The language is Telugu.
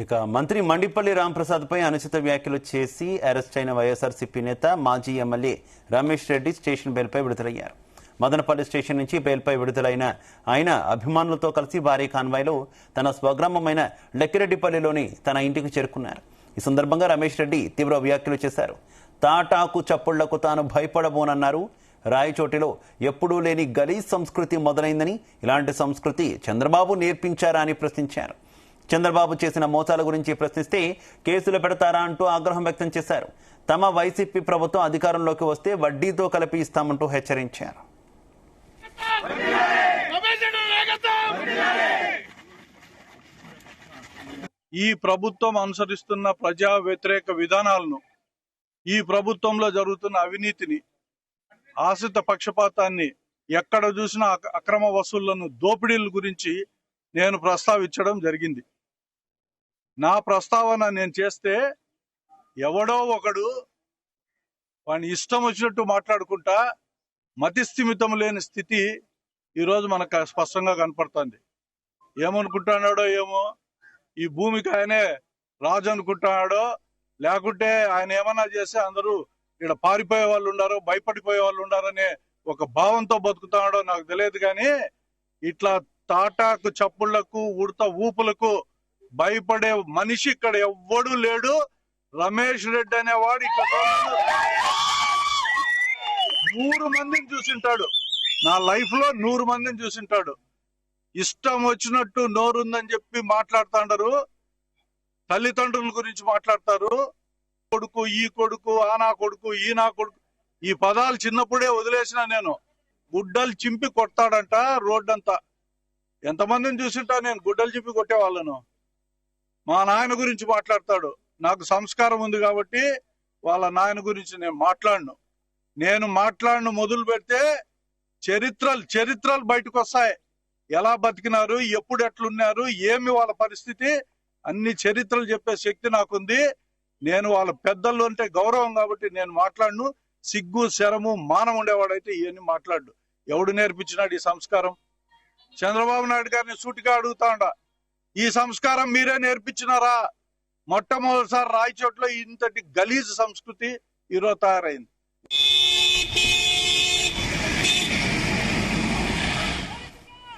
ఇక మంత్రి మండిపల్లి రాంప్రసాద్ పై అనుచిత వ్యాఖ్యలు చేసి అరెస్ట్ అయిన వైఎస్ఆర్సీపీ నేత మాజీ ఎమ్మెల్యే రమేష్ రెడ్డి స్టేషన్ బెయిల్పై విడుదలయ్యారు. మదనపల్లి స్టేషన్ నుంచి బెయిల్పై విడుదలైన ఆయన అభిమానులతో కలిసి భారీ కాన్వాయ్లో తన స్వగ్రామమైన లక్కిరెడ్డిపల్లిలోని తన ఇంటికి చేరుకున్నారు. ఈ సందర్భంగా రమేష్ రెడ్డి తీవ్ర వ్యాఖ్యలు చేశారు. తాటాకు చప్పుళ్లకు తాను భయపడబోనన్నారు. రాయచోటిలో ఎప్పుడూ లేని గలీజ్ సంస్కృతి మొదలైందని, ఇలాంటి సంస్కృతి చంద్రబాబు నేర్పించారా అని ప్రశ్నించారు. చంద్రబాబు చేసిన మోసాల గురించి ప్రశ్నిస్తే కేసులు పెడతారా అంటూ ఆగ్రహం వ్యక్తం చేశారు. తమ వైసీపీ ప్రభుత్వం అధికారంలోకి వస్తే వడ్డీతో కలిపి ఇస్తామంటూ హెచ్చరించారు. ఈ ప్రభుత్వం అనుసరిస్తున్న ప్రజా వ్యతిరేక విధానాలను, ఈ ప్రభుత్వంలో జరుగుతున్న అవినీతిని, ఆశ్రిత పక్షపాతాన్ని, ఎక్కడ చూసినా అక్రమ వసూళ్లను, దోపిడీల గురించి నేను ప్రస్తావించడం జరిగింది. నా ప్రస్తావన నేను చేస్తే ఎవడో ఒకడు వాని ఇష్టం వచ్చినట్టు మాట్లాడుకుంటా మతిస్థిమితం లేని స్థితి ఈరోజు మనకు స్పష్టంగా కనపడుతుంది. ఏమనుకుంటున్నాడో ఏమో, ఈ భూమికి ఆయనే రాజు అనుకుంటున్నాడో, లేకుంటే ఆయన ఏమన్నా చేస్తే అందరూ ఇక్కడ పారిపోయే వాళ్ళు ఉండారో, భయపడిపోయే వాళ్ళు ఉండారనే ఒక భావంతో బతుకుతున్నాడో నాకు తెలియదు. కానీ ఇట్లా తాటాకు చప్పుళ్లకు, ఉడత ఊపులకు భయపడే మనిషి ఇక్కడ ఎవ్వడూ లేడు. రమేష్ రెడ్డి అనేవాడు ఇక్కడ 100 మందిని చూసింటాడు. నా లైఫ్ లో 100 మందిని చూసింటాడు. ఇష్టం వచ్చినట్టు నోరుందని చెప్పి మాట్లాడుతాంటారు. తల్లిదండ్రుల గురించి మాట్లాడతారు. కొడుకు, ఈ కొడుకు, ఆ నా కొడుకు, ఈ నా కొడుకు, ఈ పదాలు చిన్నప్పుడే వదిలేసిన నేను. గుడ్డలు చింపి కొడతాడంట రోడ్డంతా. ఎంతమందిని చూసింటా నేను గుడ్డలు చింపి కొట్టేవాళ్ళను. మా నాయన గురించి మాట్లాడతాడు. నాకు సంస్కారం ఉంది కాబట్టి వాళ్ళ నాయన గురించి నేను మాట్లాడను మొదలు పెడితే చరిత్రలు బయటకు వస్తాయి. ఎలా బతికినారు, ఎప్పుడు ఎట్లున్నారు, ఏమి వాళ్ళ పరిస్థితి, అన్ని చరిత్రలు చెప్పే శక్తి నాకుంది. నేను వాళ్ళ పెద్దలు అంటే గౌరవం కాబట్టి నేను మాట్లాడను. సిగ్గు, శరము, మానం ఉండేవాడైతే ఇవన్నీ మాట్లాడు. ఎవడు నేర్పించినాడు ఈ సంస్కారం? చంద్రబాబు నాయుడు గారిని సూటిగా అడుగుతాండ, ఈ సంస్కారం మీరే నేర్పించినారా? మొట్టమొదటిసారి రాయచోట్ల ఇంతటి గలీజ్ సంస్కృతి ఈరోజు తయారైంది.